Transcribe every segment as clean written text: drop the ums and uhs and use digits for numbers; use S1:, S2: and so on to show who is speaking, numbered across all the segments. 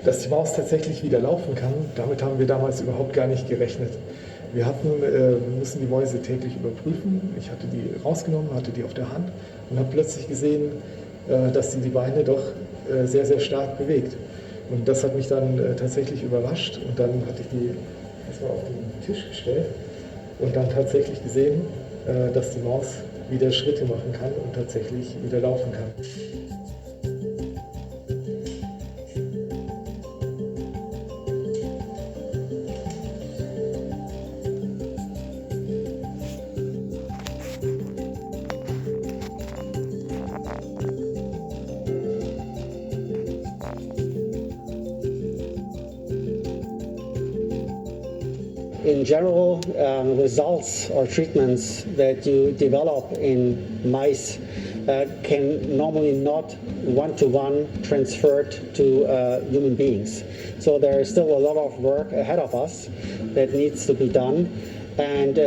S1: Dass die Maus tatsächlich wieder laufen kann, damit haben wir damals überhaupt gar nicht gerechnet. Wir müssen die Mäuse täglich überprüfen. Ich hatte die rausgenommen, hatte die auf der Hand und habe plötzlich gesehen, dass sie die Beine doch sehr, sehr stark bewegt. Und das hat mich dann tatsächlich überrascht. Und dann hatte ich die erstmal auf den Tisch gestellt und dann tatsächlich gesehen, dass die Maus wieder Schritte machen kann und tatsächlich wieder laufen kann.
S2: In general, results or treatments that you develop in mice can normally not one-to-one transferred to human beings. So there is still a lot of work ahead of us that needs to be done. And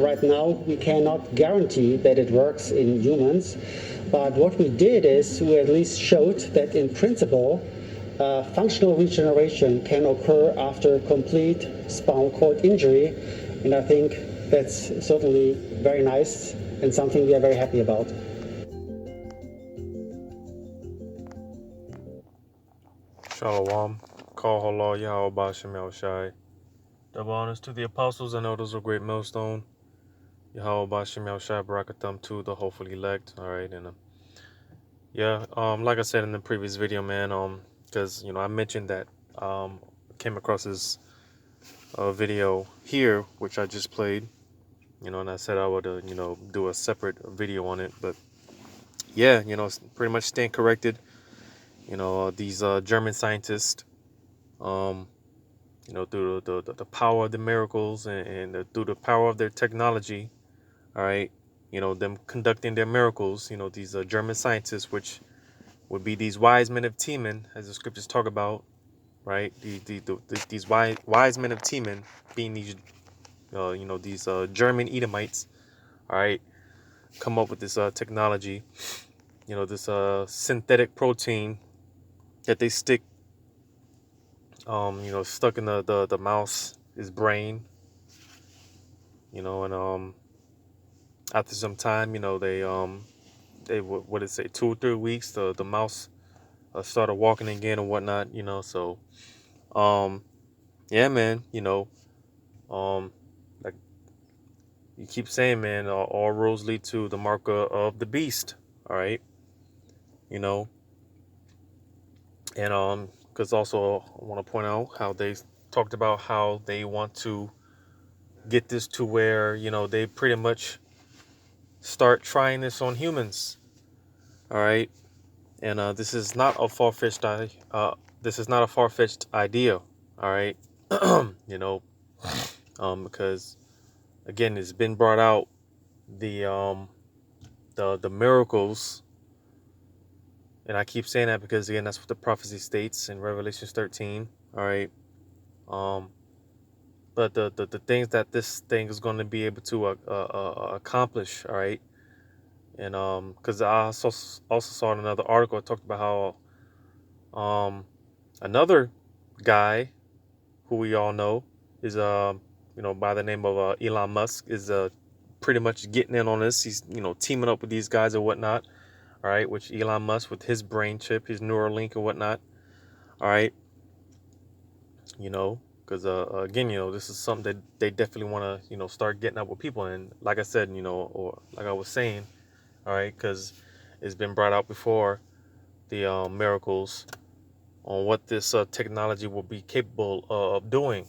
S2: right now we cannot guarantee that it works in humans. But what we did is we at least showed that in principle, functional regeneration can occur after complete spinal cord injury, and I think that's certainly very nice and something we are very happy about.
S3: Shalom. Call Halal Yahweh Bashem El Shai. Double honors to the apostles and elders of Great Millstone. Yahweh Bashem El Shai Barakatham to the hopefully elect. Alright, and like I said in the previous video, man, because I mentioned that came across this video here, which I just played, and I said I would do a separate video on it, but yeah, pretty much stand corrected. These German scientists, through the power of the miracles and through the power of their technology, all right, them conducting their miracles, these German scientists, which would be these wise men of Teman, as the scriptures talk about, right? These wise men of Teman being these, these German Edomites, all right, come up with this technology, this synthetic protein that they stick, stuck in the mouse's brain, and after some time, they what did it say, 2 or 3 weeks, the mouse started walking again and whatnot, so yeah, man, like you keep saying, man, all roads lead to the mark of the beast, all right, and because also I want to point out how they talked about how they want to get this to where they pretty much start trying this on humans, all right, and this is not a far-fetched idea, all right, because again, it's been brought out the miracles. And I keep saying that because, again, that's what the prophecy states in Revelation 13. All right. But the things that this thing is going to be able to accomplish. All right. And because I also saw in another article, it talked about how another guy who we all know is by the name of Elon Musk is pretty much getting in on this. He's teaming up with these guys and whatnot. All right, which Elon Musk with his brain chip, his Neuralink and whatnot. All right, because again, this is something that they definitely want to, start getting up with people. And like I said, or like I was saying, all right, because it's been brought out before, the miracles on what this technology will be capable of doing.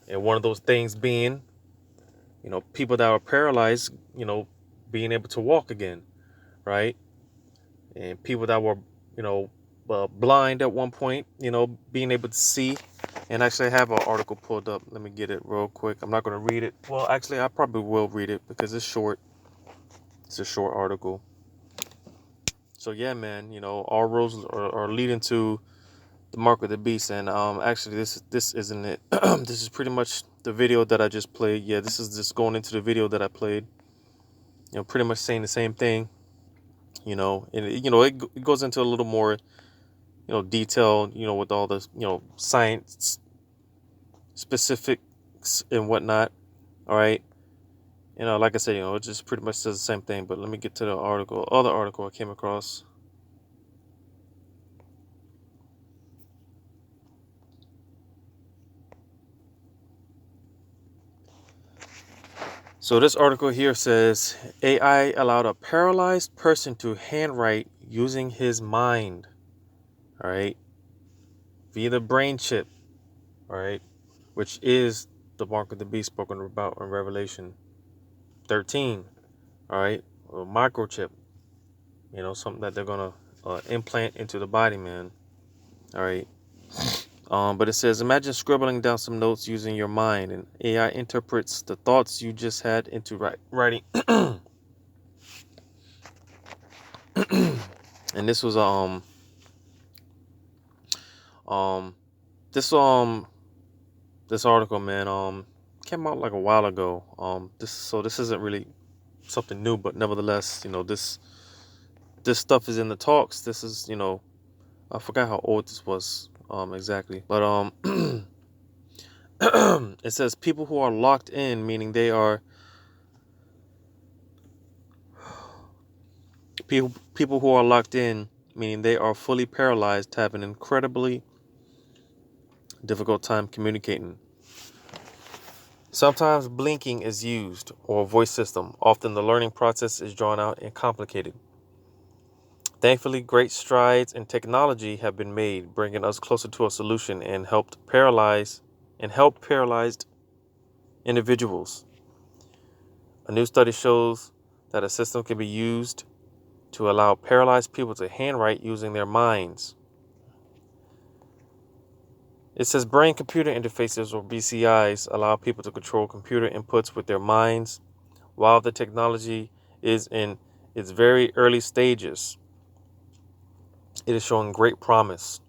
S3: And one of those things being, people that are paralyzed, being able to walk again, right? And people that were, blind at one point, being able to see. And actually, I have an article pulled up. Let me get it real quick. I'm not going to read it. Well, actually, I probably will read it because it's short. It's a short article. So, yeah, man, all roads are leading to the mark of the beast. And actually, this isn't it. This is pretty much the video that I just played. Yeah, this is just going into the video that I played. Pretty much saying the same thing. And it goes into a little more detailed, with all the, science specifics and whatnot. All right. Like I said, it just pretty much says the same thing. But let me get to the other article I came across. So this article here says AI allowed a paralyzed person to handwrite using his mind. All right. Via the brain chip. All right. Which is the mark of the beast spoken about in Revelation 13. All right. A microchip. Something that they're going to implant into the body, man. All right. But it says, imagine scribbling down some notes using your mind, and AI interprets the thoughts you just had into writing. And this was this article, man, came out like a while ago. This isn't really something new, but nevertheless, this stuff is in the talks. This is, I forgot how old this was exactly, but it says people who are locked in, meaning they are people who are locked in, meaning they are fully paralyzed, have an incredibly difficult time communicating. Sometimes blinking is used, or a voice system. Often the learning process is drawn out and complicated. Thankfully, great strides in technology have been made, bringing us closer to a solution and help paralyzed individuals. A new study shows that a system can be used to allow paralyzed people to handwrite using their minds. It says brain-computer interfaces, or BCIs, allow people to control computer inputs with their minds. While the technology is in its very early stages, it is showing great promise.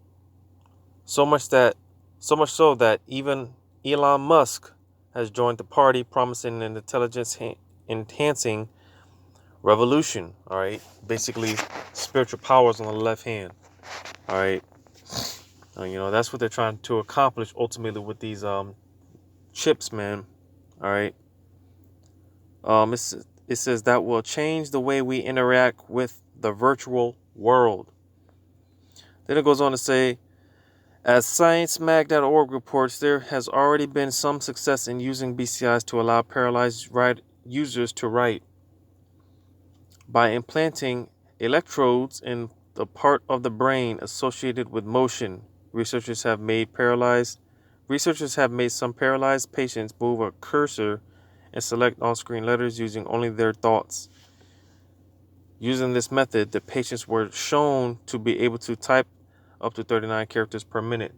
S3: So much so that even Elon Musk has joined the party, promising an intelligence-enhancing revolution. All right, basically spiritual powers on the left hand. All right, that's what they're trying to accomplish ultimately with these chips, man. All right. It says that will change the way we interact with the virtual world. Then it goes on to say, as sciencemag.org reports, there has already been some success in using BCIs to allow paralyzed users to write. By implanting electrodes in the part of the brain associated with motion, researchers have made some paralyzed patients move a cursor and select on-screen letters using only their thoughts. Using this method, the patients were shown to be able to type up to 39 characters per minute.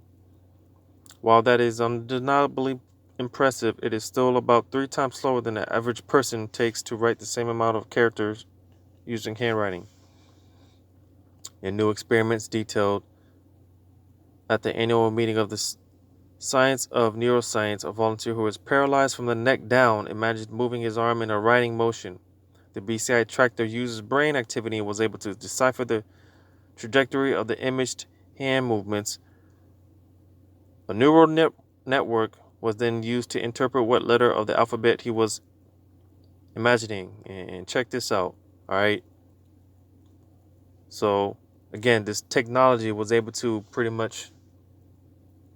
S3: While that is undeniably impressive, it is still about 3 times slower than the average person takes to write the same amount of characters using handwriting. In new experiments detailed at the annual meeting of the Science of Neuroscience, a volunteer who was paralyzed from the neck down imagined moving his arm in a writing motion. The BCI tracked the user's brain activity and was able to decipher the trajectory of the imaged hand movements. A neural network was then used to interpret what letter of the alphabet he was imagining. And check this out, all right? So, again, this technology was able to pretty much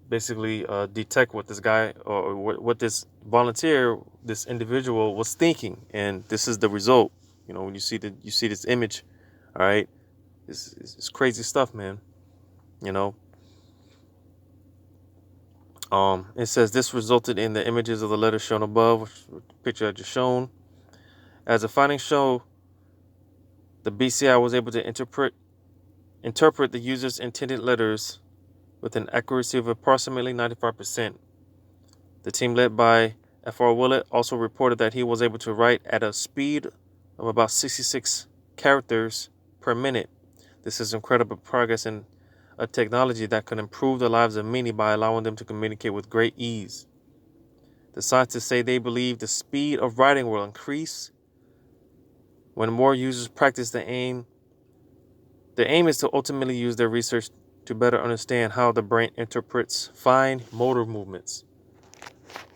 S3: basically detect what this guy or what this volunteer, this individual was thinking, and this is the result. When you see this image, all right, it's crazy stuff, man. It says this resulted in the images of the letters shown above, which the picture I just shown. As the findings show, the BCI was able to interpret the user's intended letters with an accuracy of approximately 95%. The team led by F.R. Willett also reported that he was able to write at a speed of about 66 characters per minute. This is incredible progress in a technology that could improve the lives of many by allowing them to communicate with great ease. The scientists say they believe the speed of writing will increase when more users practice. The aim is to ultimately use their research to better understand how the brain interprets fine motor movements.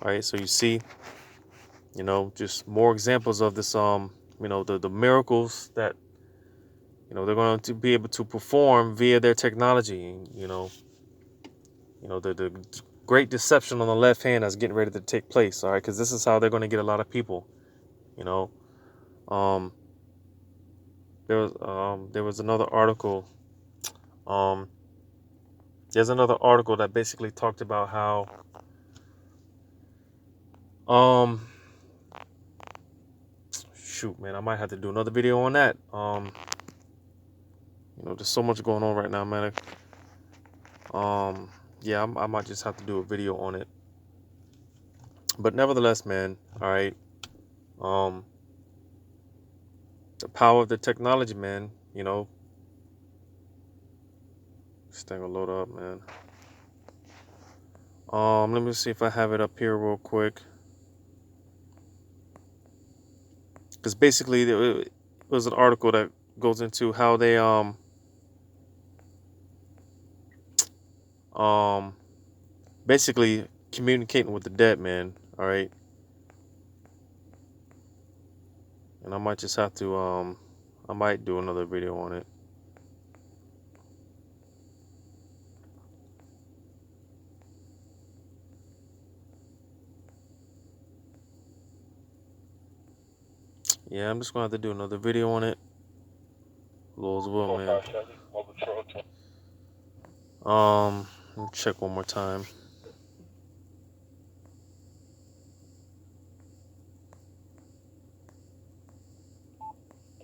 S3: All right, so you see, just more examples of this, the miracles that, they're going to be able to perform via their technology. The great deception on the left hand that's getting ready to take place. All right, because this is how they're going to get a lot of people. Um, there was another article. There's another article that basically talked about how shoot, man, I might have to do another video on that. There's so much going on right now, man. Yeah, I might just have to do a video on it. But nevertheless, man, all right. The power of the technology, man. This thing will load up, man. Let me see if I have it up here real quick. Because basically, it was an article that goes into how they basically communicating with the dead, man. All right. And I might just have to I might do another video on it. Yeah, I'm just gonna have to do another video on it. Lord will, man. Let me check one more time.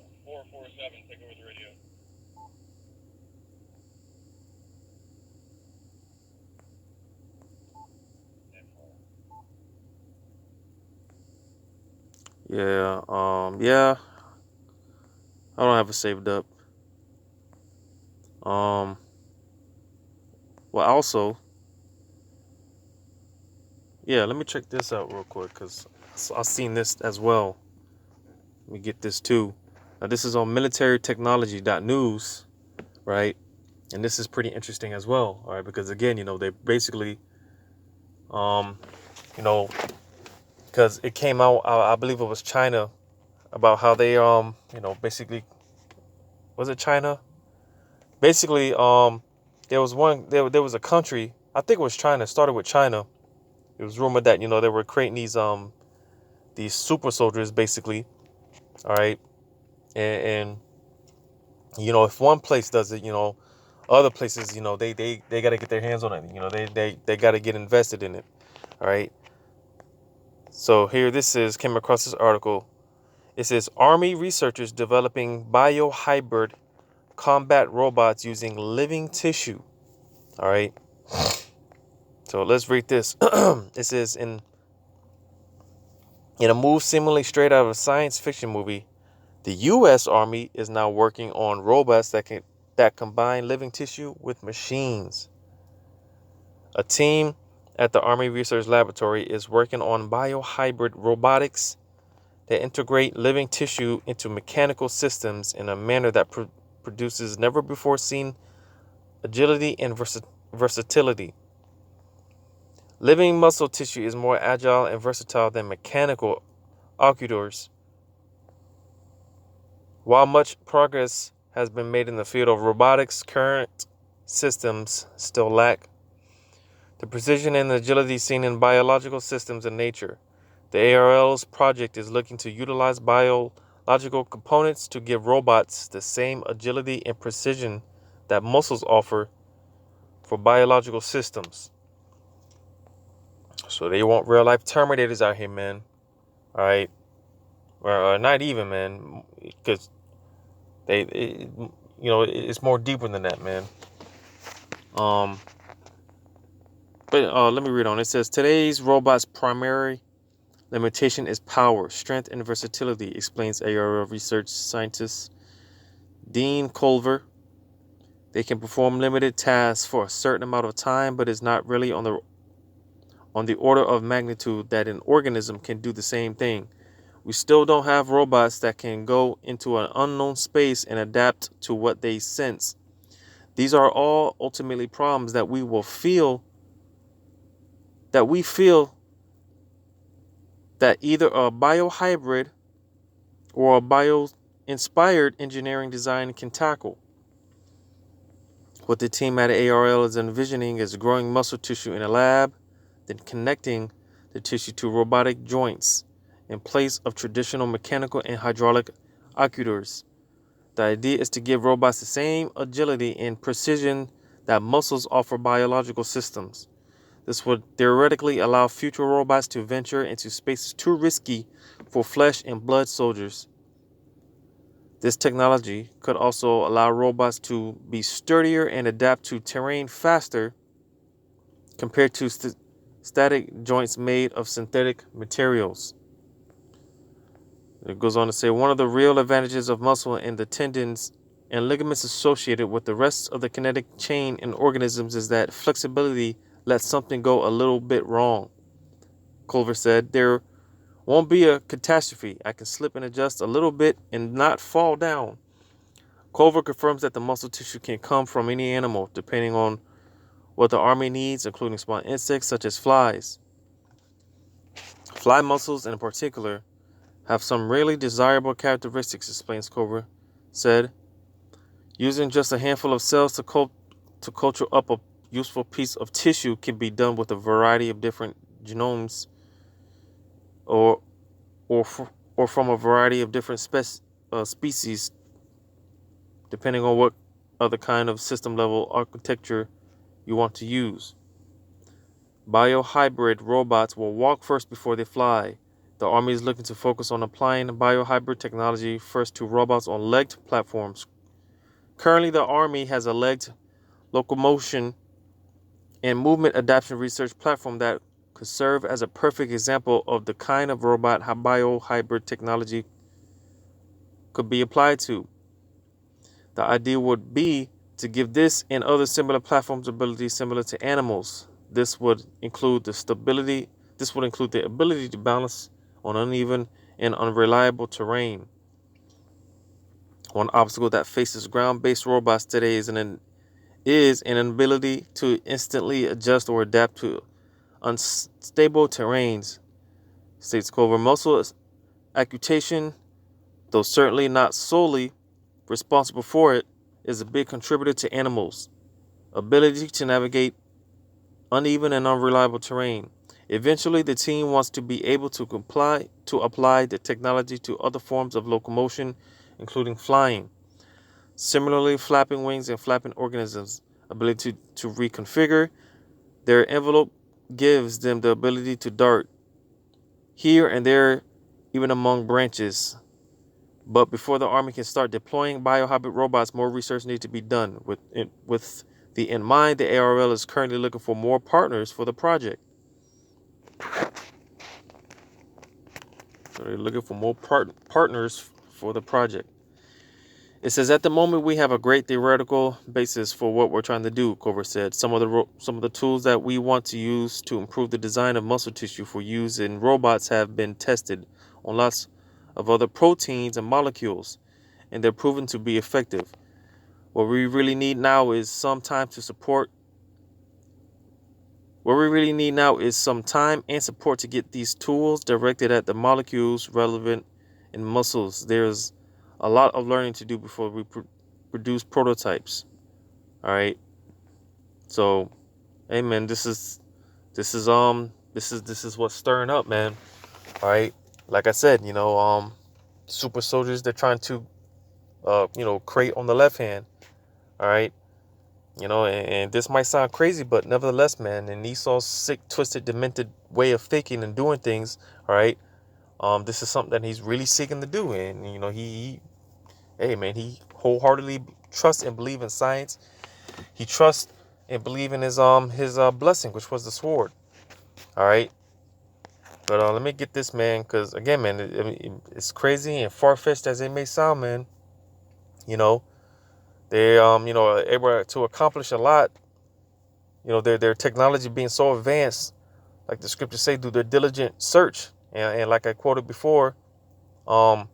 S3: Take over the radio. Yeah, I don't have it saved up. Well, also, yeah, let me check this out real quick, because I've seen this as well. Let me get this too. Now, this is on militarytechnology.news, right? And this is pretty interesting as well, all right? Because again, they basically, because it came out, I believe it was China, about how they, basically, was it China? Basically, there was a country, I think it was China. It started with China. It was rumored that they were creating these super soldiers, basically. All right, and if one place does it, other places, they got to get their hands on it. They got to get invested in it. All right. So here came across this article. It says Army researchers developing biohybrid combat robots using living tissue. All right. So let's read this. It says in a move seemingly straight out of a science fiction movie, the U.S. Army is now working on robots that combine living tissue with machines. A team at the Army Research Laboratory is working on biohybrid robotics that integrate living tissue into mechanical systems in a manner that produces never-before-seen agility and versatility. Living muscle tissue is more agile and versatile than mechanical actuators. While much progress has been made in the field of robotics, current systems still lack the precision and agility seen in biological systems in nature. The ARL's project is looking to utilize biological components to give robots the same agility and precision that muscles offer for biological systems. So they want real-life Terminators out here, man. All right. Or not even, man, because it's more deeper than that, man. But let me read on. It says, today's robots' primary limitation is power, strength, and versatility, explains ARL research scientist Dean Culver. They can perform limited tasks for a certain amount of time, but it's not really on the order of magnitude that an organism can do the same thing. We still don't have robots that can go into an unknown space and adapt to what they sense. These are all ultimately problems that we feel that either a biohybrid or a bio-inspired engineering design can tackle. What the team at ARL is envisioning is growing muscle tissue in a lab, then connecting the tissue to robotic joints in place of traditional mechanical and hydraulic actuators. The idea is to give robots the same agility and precision that muscles offer biological systems. This would theoretically allow future robots to venture into spaces too risky for flesh and blood soldiers. This technology could also allow robots to be sturdier and adapt to terrain faster compared to static joints made of synthetic materials. It goes on to say, one of the real advantages of muscle and the tendons and ligaments associated with the rest of the kinetic chain in organisms is that flexibility lets something go a little bit wrong. Culver said, there won't be a catastrophe. I can slip and adjust a little bit and not fall down. Culver confirms that the muscle tissue can come from any animal, depending on what the Army needs, including small insects such as flies. Fly muscles, in particular, have some really desirable characteristics, explains Culver said. Using just a handful of cells to culture up a useful piece of tissue can be done with a variety of different genomes or from a variety of different species, depending on what other kind of system level architecture you want to use. Biohybrid robots will walk first before they fly. The Army is looking to focus on applying biohybrid technology first to robots on legged platforms. Currently, the Army has a legged locomotion and movement adaptation research platform that could serve as a perfect example of the kind of robot biohybrid technology could be applied to. The idea would be to give this and other similar platforms abilities similar to animals. This would include the ability to balance on uneven and unreliable terrain. One obstacle that faces ground-based robots today is an inability to instantly adjust or adapt to unstable terrains, states Culver. Muscle acquisition, though certainly not solely responsible for it, is a big contributor to animals' ability to navigate uneven and unreliable terrain. Eventually, the team wants to be able to apply the technology to other forms of locomotion, including flying. Similarly, flapping wings and flapping organisms' ability to reconfigure their envelope gives them the ability to dart here and there, even among branches. But before the Army can start deploying biohybrid robots, more research needs to be done. With the in mind, the ARL is currently looking for more partners for the project. So they're looking for more partners for the project. It says, at the moment, we have a great theoretical basis for what we're trying to do, Culver said. Some of the tools that we want to use to improve the design of muscle tissue for use in robots have been tested on lots of other proteins and molecules, and they're proven to be effective. What we really need now is some time and support to get these tools directed at the molecules relevant in muscles. There's a lot of learning to do before we produce prototypes. All right. So, hey man, this is what's stirring up, man. All right. Like I said, super soldiers, they're trying to create on the left hand. All right. And this might sound crazy, but nevertheless, man, in Esau's sick, twisted, demented way of thinking and doing things, all right, this is something that he's really seeking to do. And, he wholeheartedly trusts and believes in science. He trusts and believes in his blessing, which was the sword. All right. But let me get this, man, because, again, man, it's crazy and far-fetched as it may sound, man. They, able to accomplish a lot. Their technology being so advanced, like the scriptures say, through their diligent search. And like I quoted before, in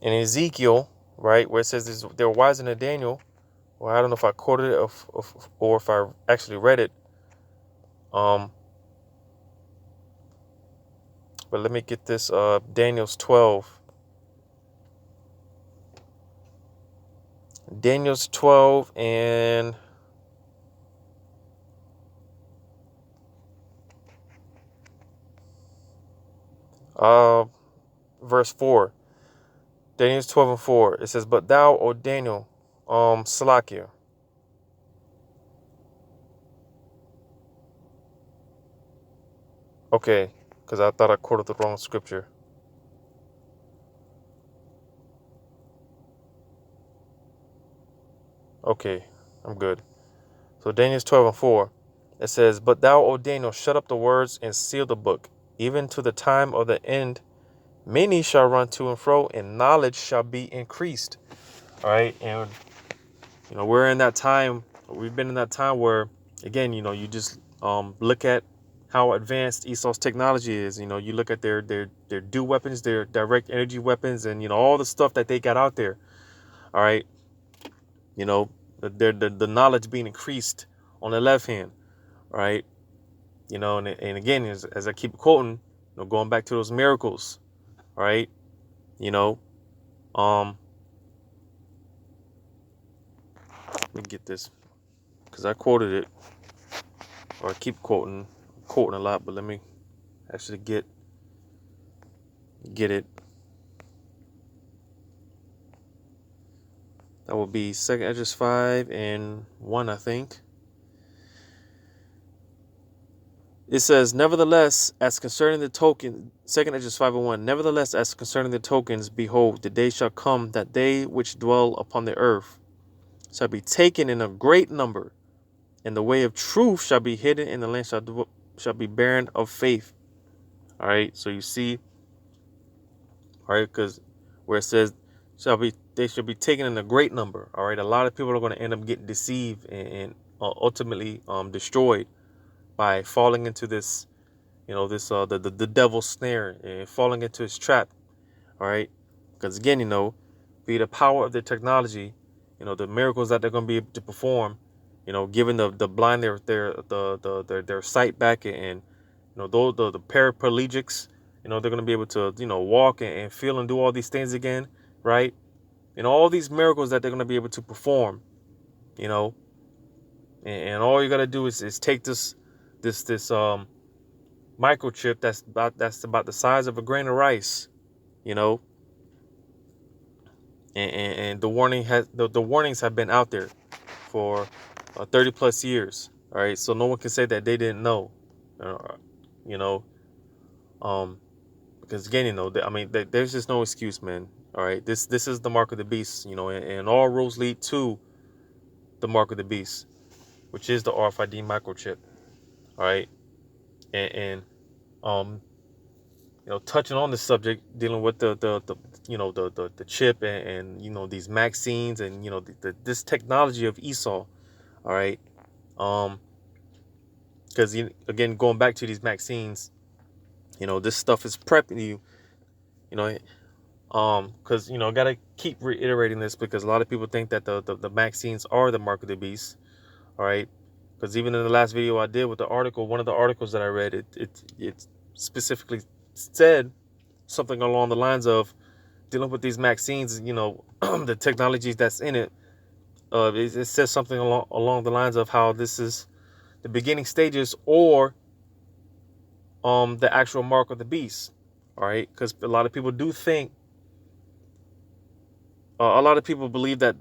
S3: Ezekiel, right, where it says they're wiser than Daniel, Well, I don't know if I quoted it or if I actually read it. But let me get this. Daniel's 12. Daniel's 12 and verse 4. Daniel's 12 and 4. It says, "But thou, O Daniel, Salakia." Okay, because I thought I quoted the wrong scripture. Okay, I'm good. So Daniel's 12 and 4. It says, "But thou, O Daniel, shut up the words and seal the book, even to the time of the end. Many shall run to and fro, and knowledge shall be increased." All right, and we're in that time. We've been in that time where, again, you just look at how advanced Esau's technology is. You look at their DEW weapons, their direct energy weapons, and all the stuff that they got out there. All right, the knowledge being increased on the left hand. All right, and again, as I keep quoting, going back to those miracles. All right, let me get this because I quoted it, or I keep quoting a lot, but let me actually get it. That will be 2 Esdras 5 and 1, I think. It says, "Nevertheless, as concerning the token," 2 Esdras 5 and 1, "Nevertheless, as concerning the tokens, behold, the day shall come that they which dwell upon the earth shall be taken in a great number, and the way of truth shall be hidden, and the land shall be barren of faith." All right, so you see, all right, because where it says they shall be taken in a great number. All right, a lot of people are going to end up getting deceived and ultimately destroyed by falling into this, the devil's snare and falling into his trap. All right, because again, be the power of the technology, the miracles that they're going to be able to perform, giving the blind their sight back, and those the paraplegics, they're going to be able to walk and feel and do all these things again, right? And all these miracles that they're going to be able to perform, and all you got to do is take this microchip that's about the size of a grain of rice, and the warnings have been out there for 30 plus years. All right, so no one can say that they didn't know, because again, there's just no excuse, man. All right, this is the mark of the beast, and all roads lead to the mark of the beast, which is the RFID microchip. All right, and touching on the subject, dealing with the chip and these vaccines and this technology of Esau. All right, because again, going back to these vaccines, this stuff is prepping you, because gotta keep reiterating this, because a lot of people think that the vaccines are the mark of the beast. All right, because even in the last video I did with the article, one of the articles that I read, it specifically said something along the lines of dealing with these vaccines, the technologies that's in it. It says something along the lines of how this is the beginning stages, or the actual mark of the beast. All right, because a lot of people do think, a lot of people believe that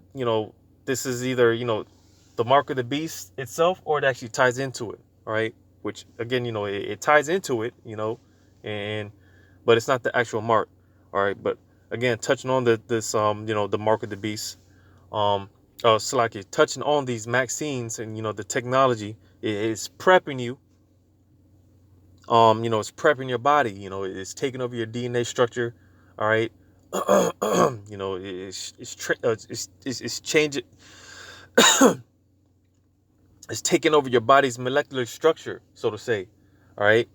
S3: this is either the mark of the beast itself, or it actually ties into it. All right, which again, it ties into it, but it's not the actual mark. All right, but again, touching on the mark of the beast, Slaki, touching on these vaccines and the technology is prepping you. It's prepping your body. It's taking over your DNA structure. All right, it's changing. It's taking over your body's molecular structure, so to say. All right,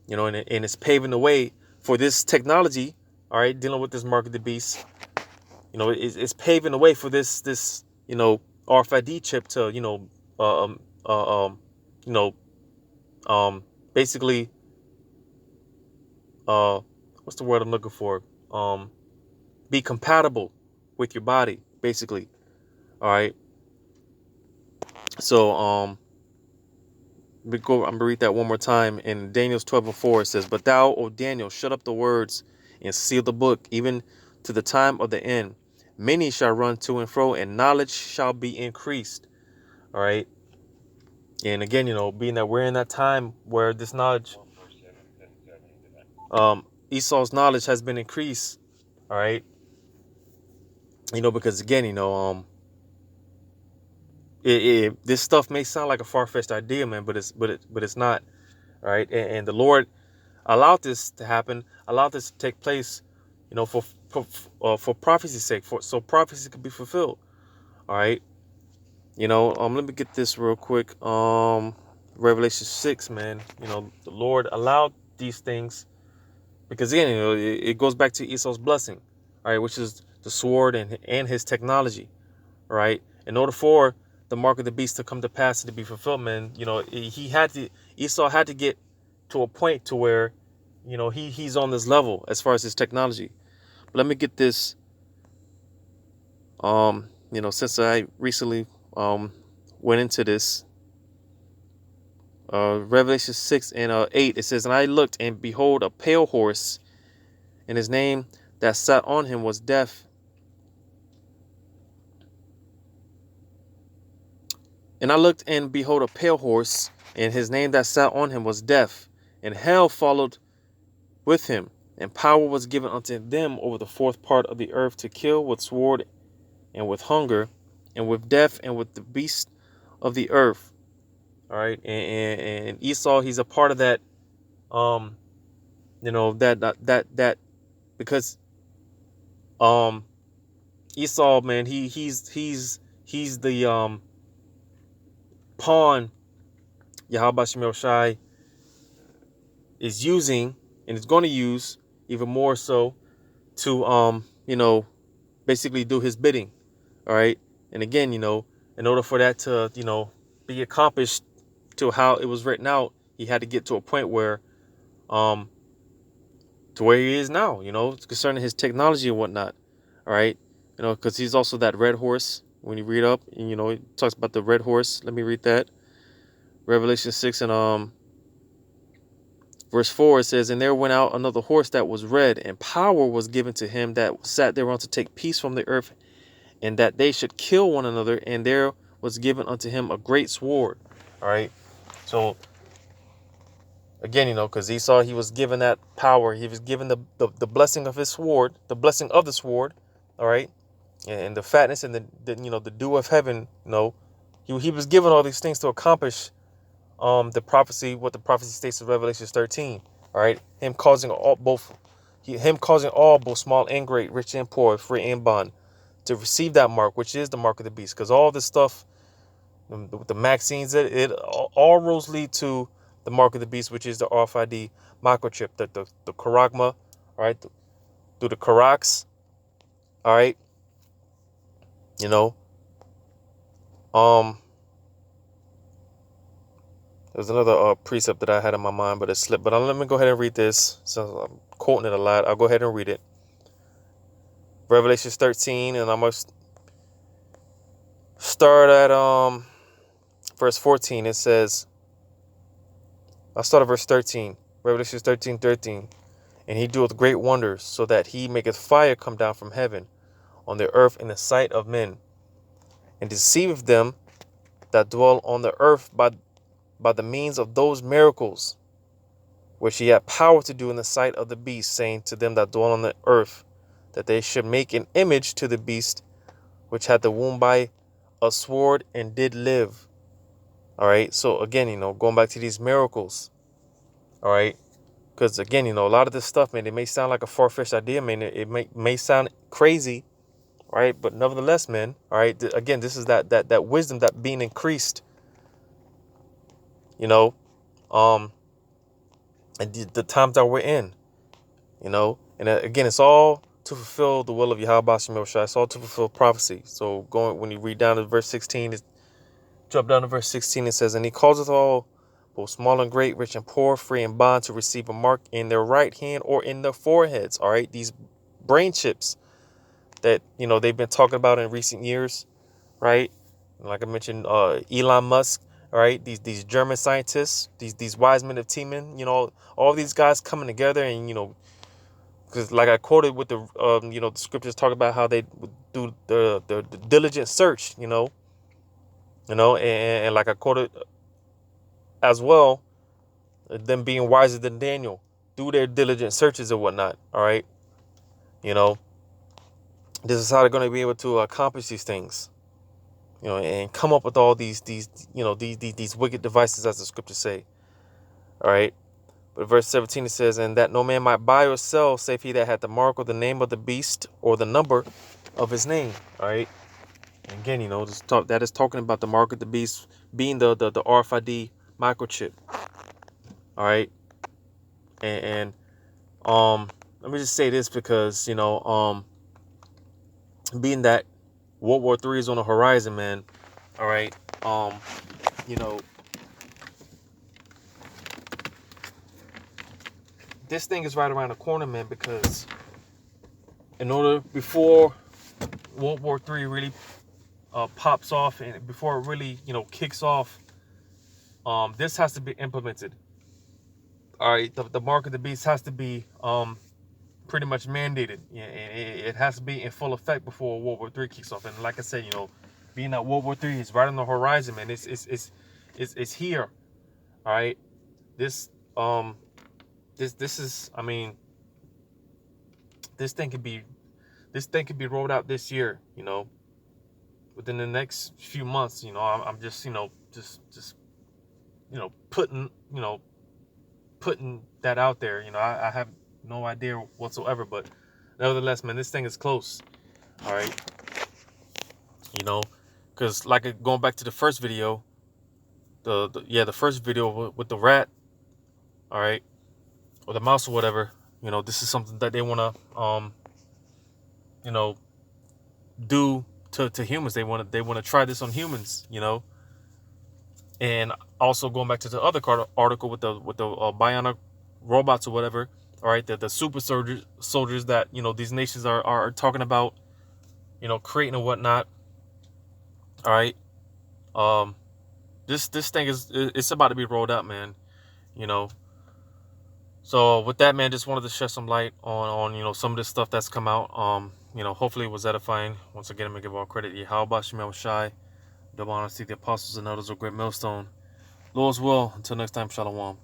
S3: and it's paving the way for this technology. All right, dealing with this mark of the beast. It's paving the way for this RFID chip to, you know, basically, what's the word I'm looking for? Be compatible with your body, basically. All right. So, I'm gonna read that one more time. In Daniel's 12:4, it says, "But thou, O Daniel, shut up the words and seal the book, even to the time of the end. Many shall run to and fro, and knowledge shall be increased." All right. And again, being that we're in that time where this knowledge, Esau's knowledge has been increased. All right. Because again, this stuff may sound like a far-fetched idea, man, but it's not. All right. And the Lord allowed this to happen, allowed this to take place, for prophecy's sake, so prophecy could be fulfilled. All right. Let me get this real quick. Revelation 6, man. The Lord allowed these things because again, it goes back to Esau's blessing, all right, which is the sword and his technology, all right. In order for the mark of the beast to come to pass and to be fulfilled, man, Esau had to get to a point to where, he's on this level as far as his technology. But let me get this. Since I recently went into this, Revelation 6 and 8, it says, "And I looked, and behold, a pale horse, and his name that sat on him was Death. And I looked, and behold, a pale horse, and his name that sat on him was Death. And hell followed with him, and power was given unto them over the fourth part of the earth to kill with sword and with hunger and with death and with the beasts of the earth." All right. And Esau, he's a part of that. That because Esau, man, he's the pawn Yahweh Shemel Shai is using and is going to use even more so to basically do his bidding. All right. And again, in order for that to be accomplished to how it was written out, he had to get to a point where to where he is now, concerning his technology and whatnot. All right. Because he's also that red horse. When you read up, and it talks about the red horse. Let me read that. Revelation 6 and verse 4, it says, "And there went out another horse that was red, and power was given to him that sat thereon to take peace from the earth, and that they should kill one another. And there was given unto him a great sword." All right. So again, because Esau, he was given that power. He was given the blessing of his sword, the blessing of the sword. All right. And the fatness and the dew of heaven. He was given all these things to accomplish the prophecy, what the prophecy states in Revelation 13. All right. Him causing all, both small and great, rich and poor, free and bond, to receive that mark, which is the mark of the beast. Because all this stuff, the Maximes, it all roads lead to the mark of the beast, which is the RFID microchip, the charagma, all right, through the Karax, all right. There's another precept that I had in my mind, but it slipped. But let me go ahead and read this. Since I'm quoting it a lot, I'll go ahead and read it. Revelation 13, and I must start at verse 14. It says, I'll start at verse 13. Revelation 13:13. "And he doeth great wonders, so that he maketh fire come down from heaven on the earth in the sight of men, and deceiveth them that dwell on the earth by the means of those miracles which he had power to do in the sight of the beast, saying to them that dwell on the earth, that they should make an image to the beast, which had the wound by a sword and did live." All right. So again, going back to these miracles. All right. Because again, a lot of this stuff, man, it may sound like a far-fetched idea, man. It may sound crazy, right? But nevertheless, man, all right. Again, this is that wisdom that being increased, and the times that we're in, and again, it's all to fulfill the will of Yahweh Shem Shai. It's all to fulfill prophecy. So when you read down to verse 16, drop down to verse 16, it says, and he causeth all, both small and great, rich and poor, free and bond, to receive a mark in their right hand or in their foreheads. All right, these brain chips that, they've been talking about in recent years, right? Like I mentioned, Elon Musk, all right, these German scientists, these wise men of Teeman, all these guys coming together, and because like I quoted with the the scriptures talk about how they would do the diligent search, and like I quoted as well, them being wiser than Daniel, do their diligent searches and whatnot. All right, this is how they're going to be able to accomplish these things, and come up with all these wicked devices, as the scriptures say. All right. But verse 17, it says, and that no man might buy or sell, save he that had the mark or the name of the beast or the number of his name. All right. And again, that is talking about the mark of the beast being the RFID microchip. All right. And let me just say this, because, being that World War III is on the horizon, man. All right. This thing is right around the corner, man, because before World War III really pops off, and before it really, kicks off, this has to be implemented. All right, the mark of the beast has to be pretty much mandated. It has to be in full effect before World War III kicks off. And like I said, being that World War III is right on the horizon, man, it's here. All right, this is, I mean, this thing could be rolled out this year, within the next few months. I'm just putting that out there. I have no idea whatsoever, but nevertheless, man, this thing is close. All right, because like going back to the first video, the first video with the rat, all right, or the mouse or whatever, this is something that they want to do to humans. They want to try this on humans, and also going back to the other article with the bionic robots or whatever. All right, the super soldiers that these nations are talking about, creating and whatnot. All right, this thing it's about to be rolled out, man. So with that, man, just wanted to shed some light on some of this stuff that's come out. Hopefully it was edifying. Once again, I'm gonna give all credit to Yahweh Shem Shai, double honor to the apostles and elders of Great Millstone. Lord's will. Until next time, Shalom.